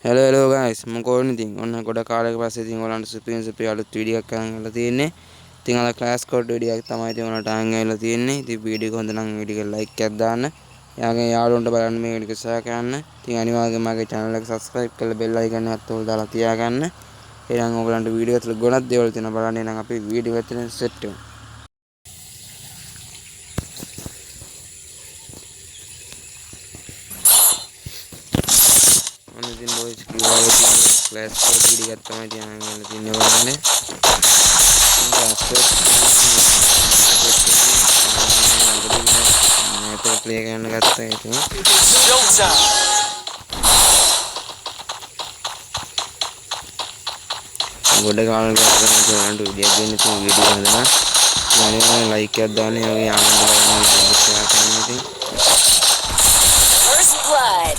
hello guys මොකෝ ඉතින් ඔන්න ගොඩ කාලයක පස්සේ ඉතින් ඔයාලන්ට සුපිරි අලුත් වීඩියෝ එකක් අරන් ගලා තියෙන්නේ. ඉතින් අර ක්ලාස් කෝඩ් වීඩියෝ එකක් තමයි ඉතින් ඔයාලට අරන් ගලා තියෙන්නේ. ඉතින් වීඩියෝ එක හොඳ නම් වීඩියෝ එක ලයික් එකක් දාන්න. එයාගේ යාළුවන්ට බලන්න මේ වීඩියෝ එක ෂෙයා කරන්න. ඉතින් අනිවාර්යයෙන්ම මගේ channel එක subscribe කරලා bell icon එකත් ඕල් දාලා තියාගන්න. එහෙනම් ඔයගලන්ට වීඩියෝ එකේ ගොඩක් දේවල් තියෙනවා බලන්න. එහෙනම් අපි වීඩියෝ එකට සෙට් වෙමු. ඔන්න ඉතින් boys කිව්වා වගේ ක්ලාස් කෝඩ් වීඩියෝ එකක් තමයි තියාගෙන ගලා තියෙන්නේ බලන්න. ක්ලාස් කෝඩ් play කරන්න ගත්තා ඉතින් ගොඩ කාලයක් ගන්න වීඩියෝ දෙන්න තියෙන වීඩියෝ හදලා අනිවාර්යෙන් ලයික් එකක් දාන්න ඔයගේ ආනන්ද බලන්න ෂෙයා කරන්න ඉතින් First blood.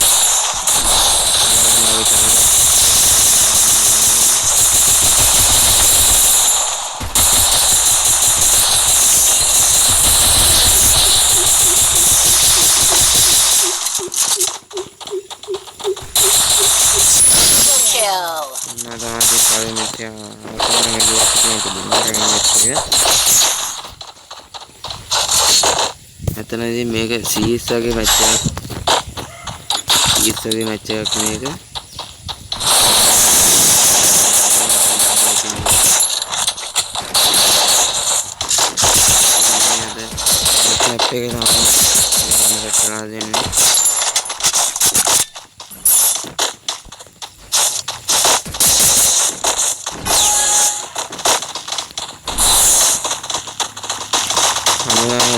Kill. එතනදී මේක CS වගේ මැච් එකක් CS වගේ මැච් එකක් මේක මැප් එක තමයි කරලා දෙන්නේ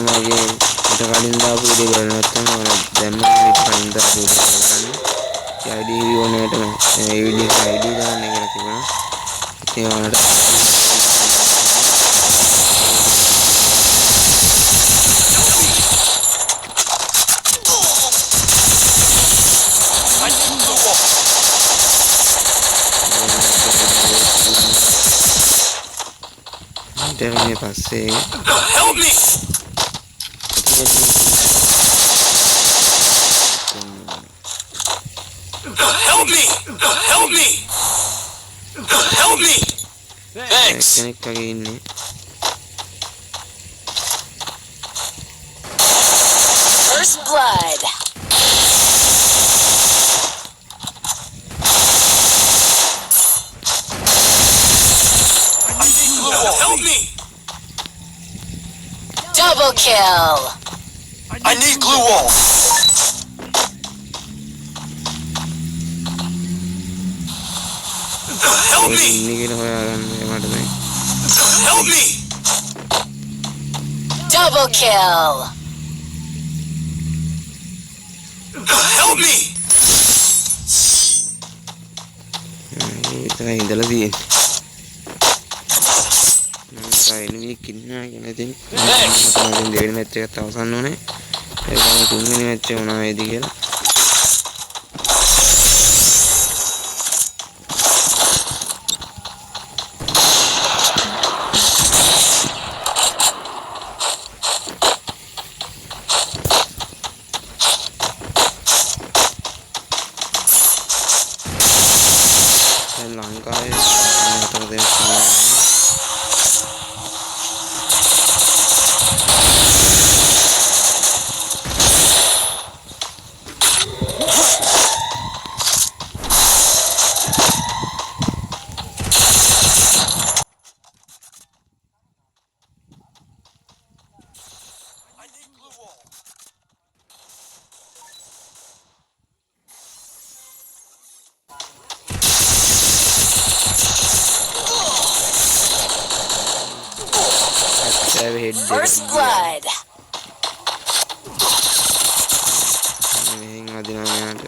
මගේ ඊට කලින් දාපු වීඩියෝ බලන්න නැත්නම් ඔයාලා දැම්ම ඊට කලින් දාපු වීඩියෝ බලන්න. ID ඕනෙට මේ වීඩියෝ ID දාන්න කියලා තිබුණා. ඉතින් ඔයාලට ඊට පස්සේ Help me. Help me! Help me! Help me! Thanks. කෙනෙක් වගේ ඉන්නේ. First blood. Help me! Double kill. I need glue wall. Help me! ඉන්නේ කියලා හොයාගන්න මට මේ. Help me! Double kill. Help me! ඉතන ඉඳලා තියෙන්නේ. මම එනිමි කින්නා කියන ඉතින් මම දෙවෙනි මැච් එකත් අවසන් වුණේ. ඒ වගේම තුන්වෙනි මැච් එක මොනවා වේද කියලා. ලංකාවේ හතර දෙනෙක් First blood. මෙහෙන් අදිනවා මෙයාට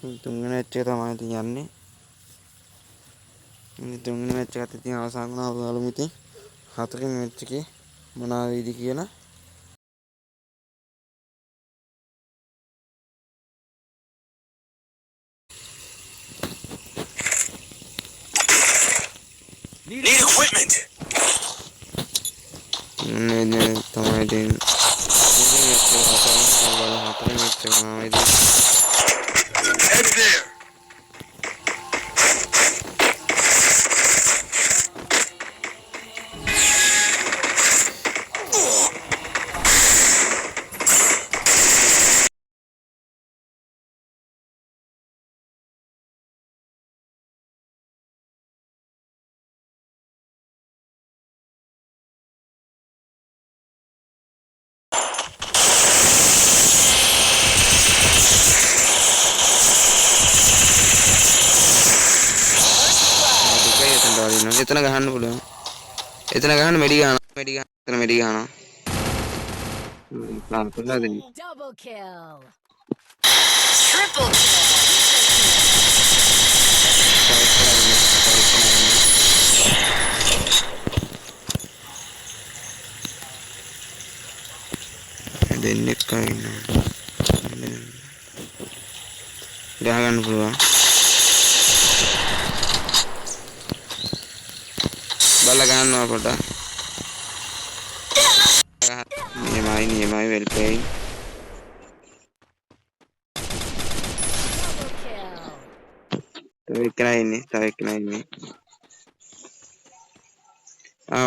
තුන්වෙනි මැච් එක තමයි ඉතින් යන්නේ. ඉතින් තුන්වෙනි මැච් එකත් ඉතින් අවසන් වුණා. අපි බලමු ඉතින් හතරවෙනි මැච් එකේ මොනවා වෙයිද කියලා. Need equipment. නේ තමයි ඉතින් තුන්වෙනි මැච් එක අවසන් වුණා. හතරවෙනි මැච් එක මොනවා වෙයිද? Head there. එතන ගහන්න පුළුවන්. එතන ගහන්න මෙඩි ගන්නවා. එතන මෙඩි ගන්නවා. Double kill. Triple kill. දෙන්නෙක් ඉන්නවා. ගහ ගන්න පුළුවන්. බල ගන්නවා පොඩ්ඩක්. නියමයි well played. Double kill. තව එක්කෙනා ඉන්නේ.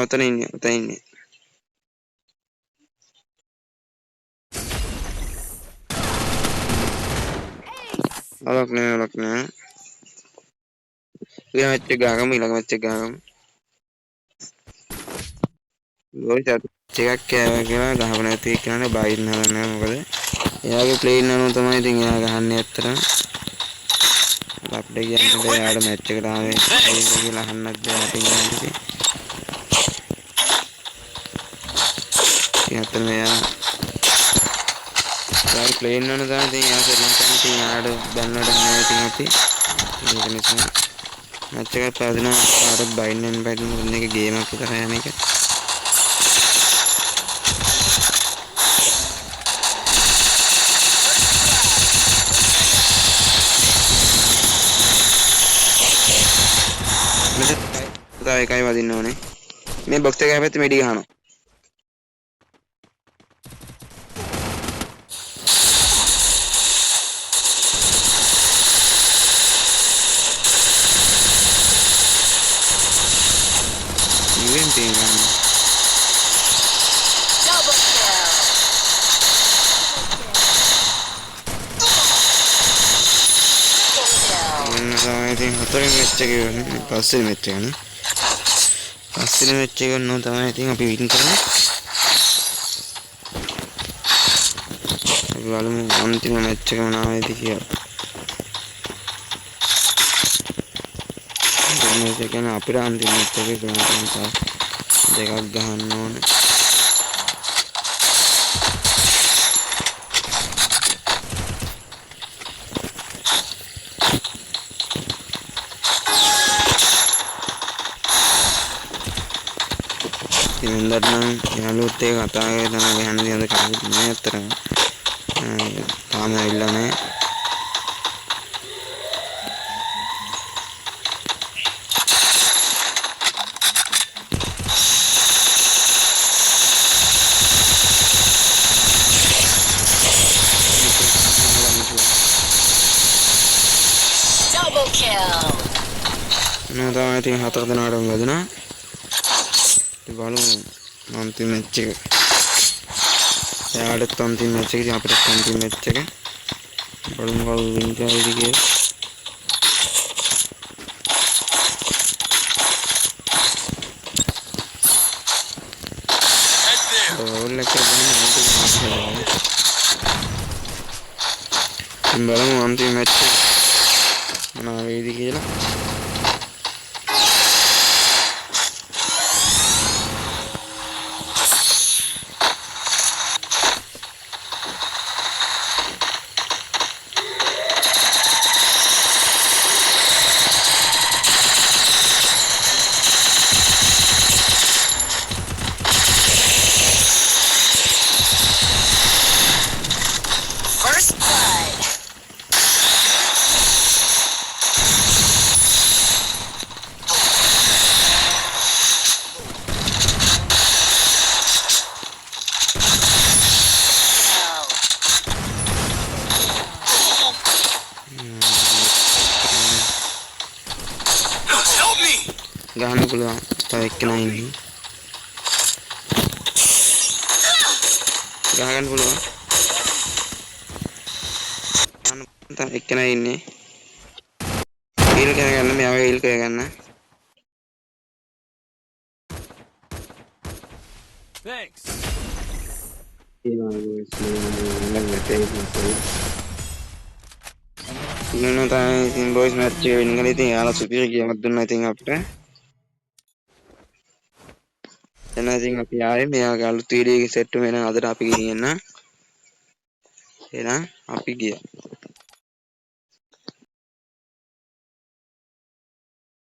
ඔතන ඉන්නේ. Ace. ඔලක් නෑ. ඊළඟ මැච් එක ගහගමු. ගෝල් එකක් කෑවා කියලා ගහපු නැති එක්කනට බයින් හදන්නේ මොකද? එයාගේ ප්ලේන් අනුව තමයි ඉතින් එයා ගහන්නේ ඇත්තටම. අප්ඩේට් කියන්නේ එයාට මැච් එකට ආවේ කියලා අහන්නත් බැහැ ඉතින්. ඇත්තටම එයාගේ ප්ලේන් අනුව තමයි ඉතින් එයා ශ්‍රී ලංකාවේ ඉතින් එයාට දැන්නට නෑ ඉතින් අපි. ඒක නිසා මැච් එකත් පදිනවා ආර බයින් මොකද මේක ගේමක් විතරයි යන එක. තව එකයි වදින්න ඕනේ. මේ බොක්ස් එකේ පැත්තේ මෙඩි ගහනවා. ඉවෙන් තියෙන ගන්න. Double kill. එන්න තමයි ඉතින් හතරවෙනි මැච් එකේ වෙන්නේ. පස්වෙනි මැච් එක නේ. පස්වෙනි මැච් එක නෝ තමයි ඉතින් අපි වින් කරන්නේ. අපි බලමු අන්තිම මැච් එක මොනවද කියලා. මේක කියන්නේ අපිට අන්තිම මැච් එකේ ගන්න දෙකක් ගහන්න ඕනේ. ඉතින්දට නම් යාළුවොත් එක්ක කතා කරලා තමයි ගහන්න දිනද කවුරුත් නෑ අතරම. තාම ඇවිල්ලා නෑ. Double kill. නෝ තමයි ඉතින් හතර දෙනාටම වැදුනා. ඉතින් බලමු අන්තිම මැච් එක. එයාටත් අන්තිම මැච් එක ඉතින් අපිටත් අන්තිම මැච් එක. බලමු කවුරු වින් කරයිද කියලා. Head there. ඕල් එක ගන්න අන්තිම මැච් එක. ඉතින් බලමු අන්තිම මැච් එක මොනවා වෙයිද කියලා. ගහන්න පුළුවන්. තව එක්කෙනා ඉන්නේ. ගහගන්න පුළුවන්. ගහන්න තව එක්කෙනා ඉන්නේ. හීල් කරගන්න මෙයාව හීල් කරගන්න. Thanks. ඉන්න තමයි ඉතින් බොයිස් මැච් එක වින් කරලා ඉතින් යාලා සුපිරි ගේමක් දුන්නා ඉතින් අපිට. එන ඉතින් අපි ආයේ මෙයාගේ අලුත් වීඩියෝ එකකින් සෙට් වෙන අදට අපි ගෙනියන්න. එහෙනම් අපි ගියා.